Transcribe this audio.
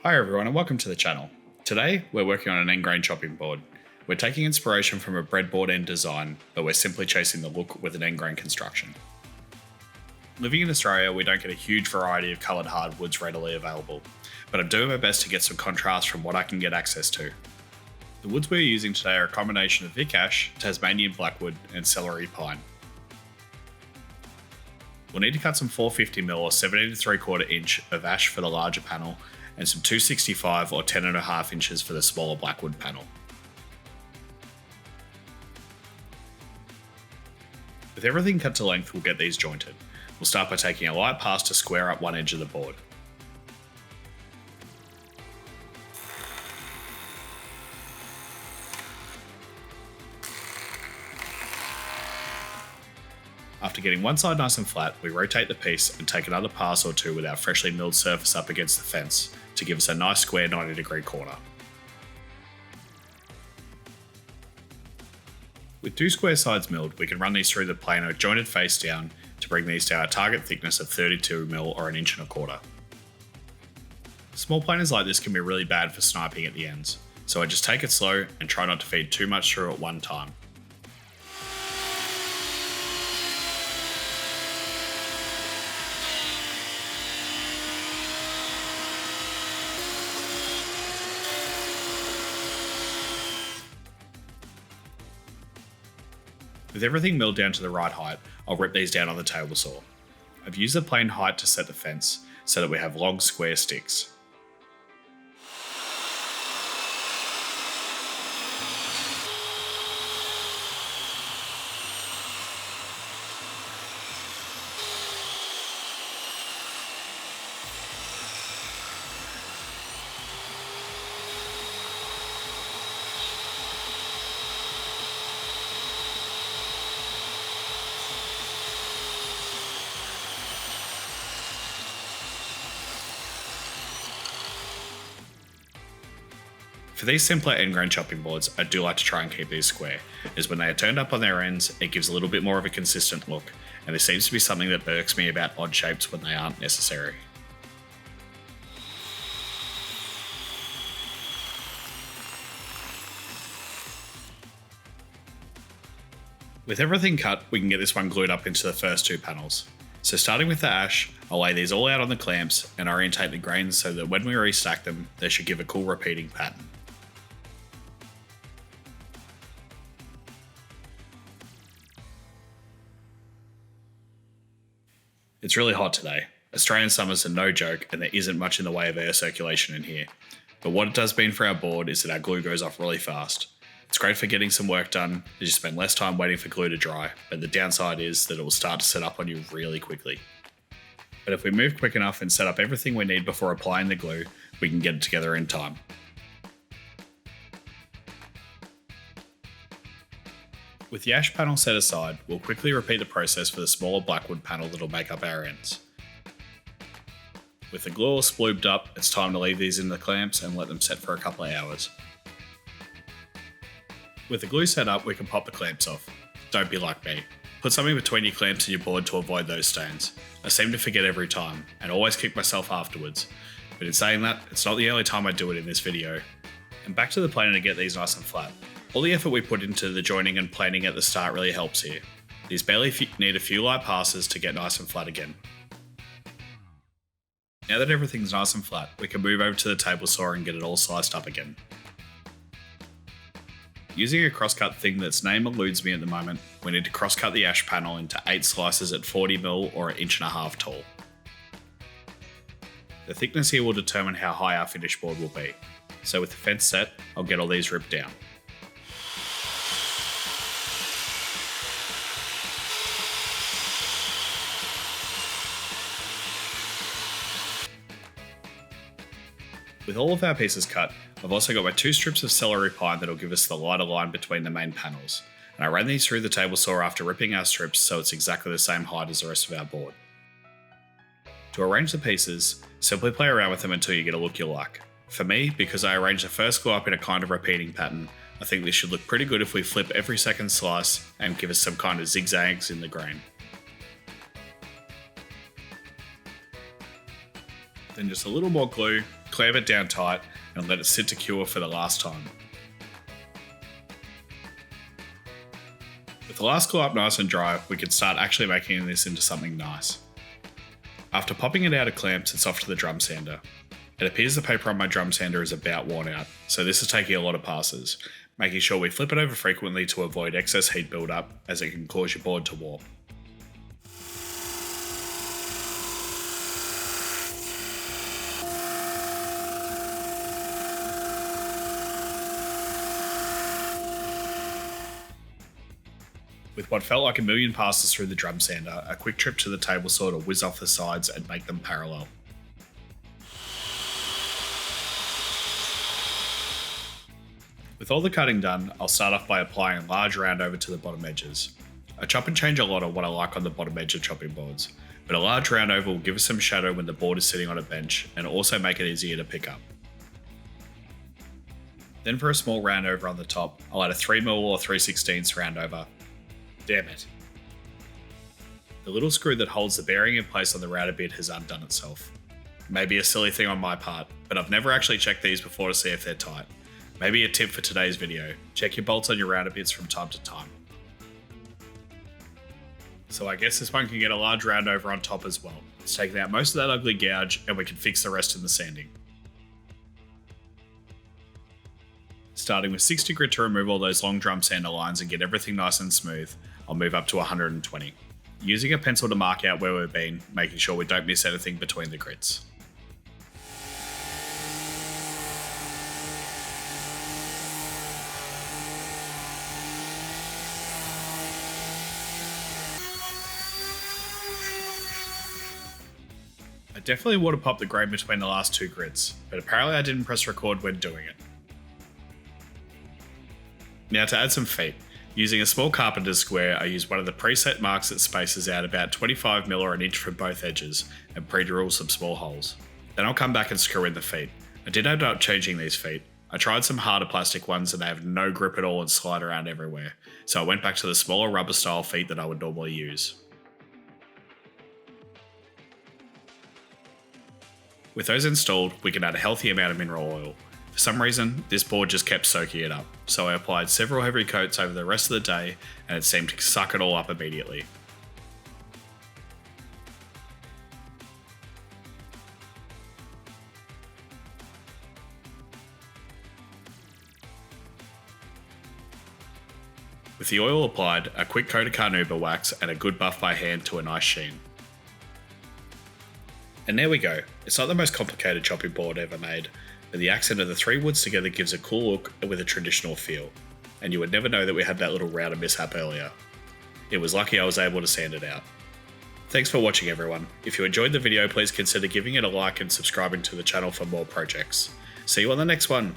Hi everyone and welcome to the channel. Today we're working on an end grain chopping board. We're taking inspiration from a breadboard end design, but we're simply chasing the look with an end grain construction. Living in Australia, we don't get a huge variety of coloured hardwoods readily available, but I'm doing my best to get some contrast from what I can get access to. The woods we're using today are a combination of Vic Ash, Tasmanian Blackwood and Celery Pine. We'll need to cut some 450mm or 17 3/4 inch of ash for the larger panel and some 265 or 10.5 inches for the smaller Blackwood panel. With everything cut to length, we'll get these jointed. We'll start by taking a light pass to square up one edge of the board. After getting one side nice and flat, we rotate the piece and take another pass or two with our freshly milled surface up against the fence to give us a nice square 90-degree corner. With two square sides milled, we can run these through the planer jointed face down to bring these to our target thickness of 32mm or 1.25 inches. Small planers like this can be really bad for sniping at the ends, so I just take it slow and try not to feed too much through at one time. With everything milled down to the right height, I'll rip these down on the table saw. I've used the plain height to set the fence so that we have long square sticks. For these simpler end grain chopping boards, I do like to try and keep these square, as when they are turned up on their ends, it gives a little bit more of a consistent look, and there seems to be something that irks me about odd shapes when they aren't necessary. With everything cut, we can get this one glued up into the first two panels. So starting with the ash, I'll lay these all out on the clamps and orientate the grains so that when we restack them, they should give a cool repeating pattern. It's really hot today. Australian summers are no joke and there isn't much in the way of air circulation in here. But what it does mean for our board is that our glue goes off really fast. It's great for getting some work done as you spend less time waiting for glue to dry, but the downside is that it will start to set up on you really quickly. But if we move quick enough and set up everything we need before applying the glue, we can get it together in time. With the ash panel set aside, we'll quickly repeat the process for the smaller Blackwood panel that'll make up our ends. With the glue all sploobed up, it's time to leave these in the clamps and let them set for a couple of hours. With the glue set up, we can pop the clamps off. Don't be like me. Put something between your clamps and your board to avoid those stains. I seem to forget every time, and always kick myself afterwards. But in saying that, it's not the only time I do it in this video. And back to the planer to get these nice and flat. All the effort we put into the joining and planing at the start really helps here. These barely need a few light passes to get nice and flat again. Now that everything's nice and flat, we can move over to the table saw and get it all sliced up again. Using a crosscut thing that's name eludes me at the moment, we need to crosscut the ash panel into 8 slices at 40mm or 1.5 inches tall. The thickness here will determine how high our finished board will be, so with the fence set, I'll get all these ripped down. With all of our pieces cut, I've also got my 2 strips of celery pine that'll give us the lighter line between the main panels, and I ran these through the table saw after ripping our strips so it's exactly the same height as the rest of our board. To arrange the pieces, simply play around with them until you get a look you like. For me, because I arranged the first glue up in a kind of repeating pattern, I think this should look pretty good if we flip every second slice and give us some kind of zigzags in the grain. Then just a little more glue, clamp it down tight and let it sit to cure for the last time. With the last claw up nice and dry, we can start actually making this into something nice. After popping it out of clamps, it's off to the drum sander. It appears the paper on my drum sander is about worn out, so this is taking a lot of passes, making sure we flip it over frequently to avoid excess heat buildup, as it can cause your board to warp. With what felt like a million passes through the drum sander, a quick trip to the table saw to whiz off the sides and make them parallel. With all the cutting done, I'll start off by applying a large round over to the bottom edges. I chop and change a lot of what I like on the bottom edge of chopping boards, but a large round over will give us some shadow when the board is sitting on a bench and also make it easier to pick up. Then for a small round over on the top, I'll add a 3mm or 3/16 round over. Damn it. The little screw that holds the bearing in place on the router bit has undone itself. Maybe a silly thing on my part, but I've never actually checked these before to see if they're tight. Maybe a tip for today's video, check your bolts on your router bits from time to time. So I guess this one can get a large round over on top as well. It's taking out most of that ugly gouge and we can fix the rest in the sanding. Starting with 60 grit to remove all those long drum sander lines and get everything nice and smooth, I'll move up to 120. Using a pencil to mark out where we've been, making sure we don't miss anything between the grits. I definitely would have popped the grain between the last two grits, but apparently I didn't press record when doing it. Now to add some feet. Using a small carpenter's square, I use one of the preset marks that spaces out about 25mm or an inch from both edges and pre-drill some small holes. Then I'll come back and screw in the feet. I did end up changing these feet. I tried some harder plastic ones and they have no grip at all and slide around everywhere, so I went back to the smaller rubber style feet that I would normally use. With those installed, we can add a healthy amount of mineral oil. For some reason, this board just kept soaking it up, so I applied several heavy coats over the rest of the day and it seemed to suck it all up immediately. With the oil applied, a quick coat of carnauba wax and a good buff by hand to a nice sheen. And there we go. It's not the most complicated chopping board ever made, but the accent of the three woods together gives a cool look with a traditional feel. And you would never know that we had that little router mishap earlier. It was lucky I was able to sand it out. Thanks for watching everyone. If you enjoyed the video, please consider giving it a like and subscribing to the channel for more projects. See you on the next one.